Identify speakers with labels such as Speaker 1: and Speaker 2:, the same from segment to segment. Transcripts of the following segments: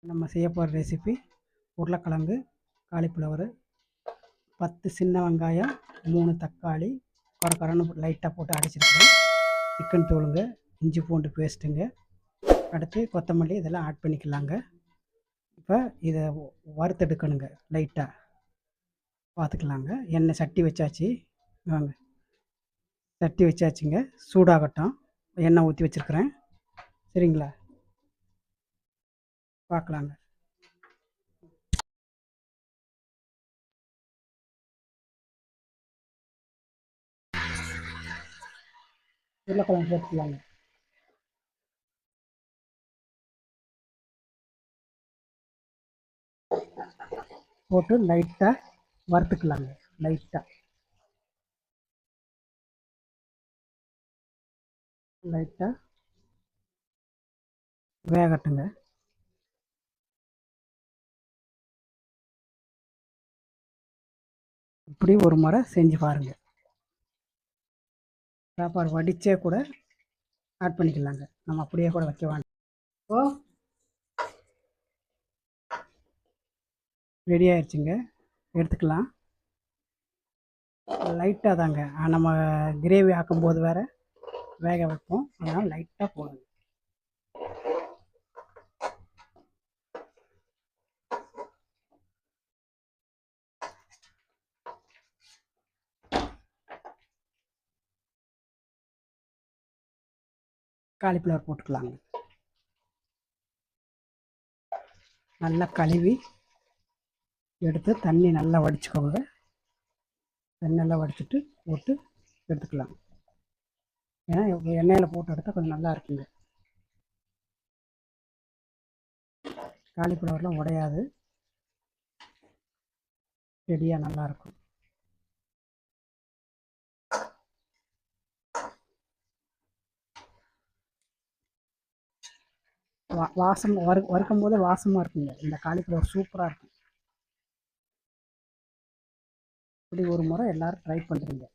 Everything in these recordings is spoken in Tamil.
Speaker 1: நம்ம செய்ய போகிற ரெசிபி உருளைக்கிழங்கு, காலிஃப்ளவரு, 10 சின்ன வெங்காயம், 3 தக்காளி, கொரன்னு லைட்டாக போட்டு அடிச்சிருக்கிறேன். சிக்கன் தூளுங்க, இஞ்சி பூண்டு பேஸ்ட்டுங்க, அடுத்து கொத்தமல்லி இதெல்லாம் ஆட் பண்ணிக்கலாங்க. இப்போ இதை வறுத்தெடுக்கணுங்க. லைட்டாக பார்த்துக்கலாங்க. எண்ணெய் சட்டி வச்சாச்சு. வாங்க, சட்டி வச்சாச்சுங்க. சூடாகட்டும். எண்ணெய் ஊற்றி வச்சுருக்கிறேன். சரிங்களா, பார்க்கலாங்க. உருளைக்கிழங்கு போட்டுக்கலாங்க. போட்டு லைட்டாக வறுத்துக்கலாங்க. லைட்டாக வேகட்டுங்க. இப்படி ஒரு முறை செஞ்சு பாருங்கள். சாப்பாடு வடித்தே கூட ஆட் பண்ணிக்கலாங்க. நம்ம அப்படியே கூட வைக்க வேண்டாம். இப்போ ரெடி ஆயிடுச்சுங்க. எடுத்துக்கலாம். லைட்டாக தாங்க, நம்ம கிரேவி ஆக்கும்போது வேறு வேக வைப்போம். அதனால் லைட்டாக போடுங்க. காலிஃப்ளவர் போட்டுக்கலாங்க. நல்லா கழுவி எடுத்து தண்ணி நல்லா வடிச்சுக்கோங்க. தண்ணி நல்லா வடிச்சிட்டு போட்டு எடுத்துக்கலாம். ஏன்னா எண்ணெயில் போட்டு எடுத்தால் கொஞ்சம் நல்லா இருக்குங்க. காலிஃப்ளவர்லாம் உடையாது, செடியாக நல்லாயிருக்கும். வாசம் வறுக்கும் போது வாசமாக இருக்குங்க. இந்த காலிஃப்ளவர் சூப்பராக இருக்கும். இப்படி ஒரு முறை எல்லோரும் ட்ரை பண்ணுறீங்க.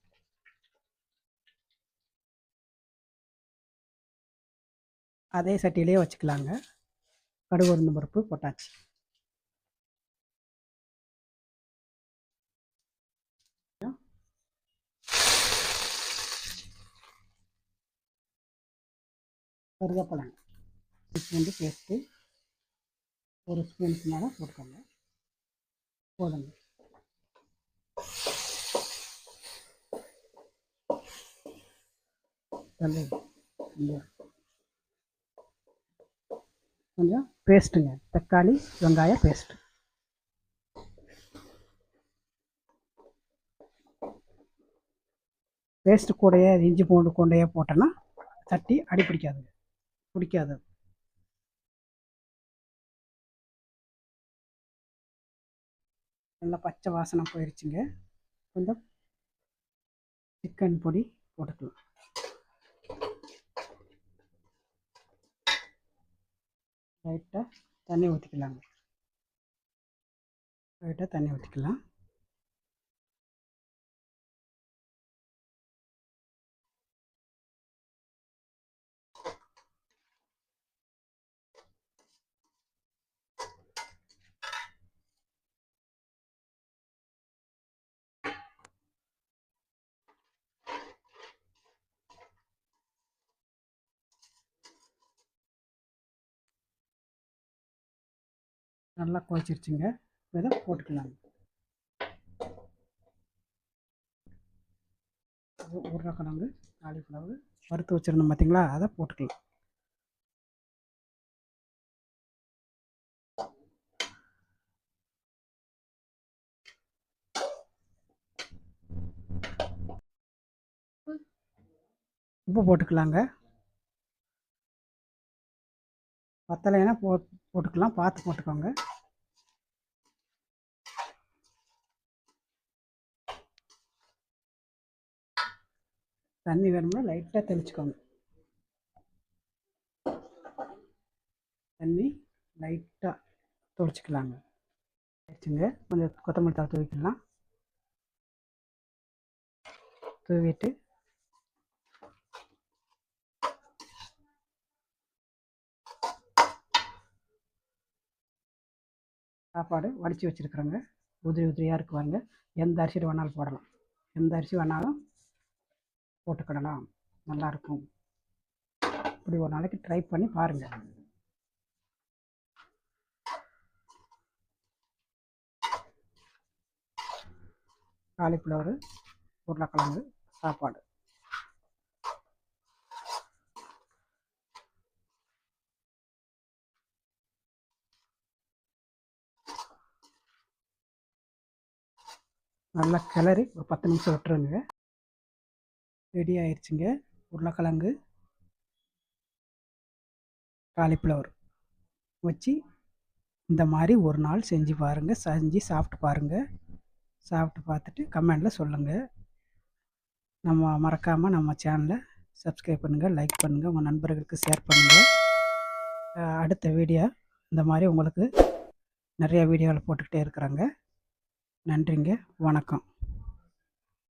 Speaker 1: அதே சட்டியிலே வச்சுக்கலாங்க. கடுகு உளுந்தம் பருப்பு போட்டாச்சு. கருவேப்பிலை, பூண்டு பேஸ்ட்டு ஒரு ஸ்பூனுக்கு மேலே போட்டுக்கோங்க. போடுங்க. கொஞ்சம் பேஸ்ட்டுங்க, தக்காளி வெங்காய பேஸ்ட்டு. பேஸ்ட்டு கூடையே இஞ்சி பூண்டு கொண்டையே போட்டோன்னா சட்டி அடி பிடிக்காது. நல்லா பச்சை வாசனை போயிடுச்சுங்க. கொஞ்சம் சிக்கன் பொடி போட்டுக்கலாம். லைட்டாக தண்ணி ஊற்றிக்கலாங்க. நல்லா கொதிச்சிருச்சுங்க. இதை போட்டுக்கலாங்க. உருளைக்கிழங்கு, காலிஃப்ளவர் வறுத்து வச்சுருந்தோம் பார்த்தீங்களா, அதை போட்டுக்கலாம். உப்பு போட்டுக்கலாங்க. பத்தலைன்னா போட்டுக்கலாம், பார்த்து போட்டுக்கோங்க. தண்ணி வேணும்னா லைட்டாக தெளிச்சுக்கோங்க. தண்ணி லைட்டாக தொளிச்சிக்கலாங்க. ஆயிடுச்சுங்க. கொஞ்சம் கொத்தமல்லி தழை தூவிக்கலாம். தூவிட்டு சாப்பாடு வடித்து வச்சுருக்குறோங்க. உதிரி உதிரியாக இருக்கு பாருங்க. எந்த அரிசியில் வேணாலும் போடலாம். எந்த அரிசி வேணாலும் போட்டுக்கிடலாம். நல்லாயிருக்கும். இப்படி ஒரு நாளைக்கு ட்ரை பண்ணி பாருங்கள். காலிஃப்ளவரு, உருளைக்கிழங்கு சாப்பாடு. நல்லா கிளறி ஒரு 10 நிமிஷம் விட்டுருங்க. ரெடி ஆயிடுச்சுங்க. உருளைக்கிழங்கு காலிஃப்ளவர் வச்சு இந்த மாதிரி ஒரு நாள் செஞ்சு பாருங்கள். செஞ்சு சாப்பிட்டு பாருங்கள். சாப்பிட்டு பார்த்துட்டு கமெண்டில் சொல்லுங்கள். மறக்காமல் நம்ம சேனலை சப்ஸ்கிரைப் பண்ணுங்கள், லைக் பண்ணுங்கள், உங்கள் நண்பர்களுக்கு ஷேர் பண்ணுங்கள். அடுத்த வீடியோ இந்த மாதிரி உங்களுக்கு நிறையா வீடியோவில் போட்டுக்கிட்டே இருக்கிறாங்க. நன்றிங்க. வணக்கம்.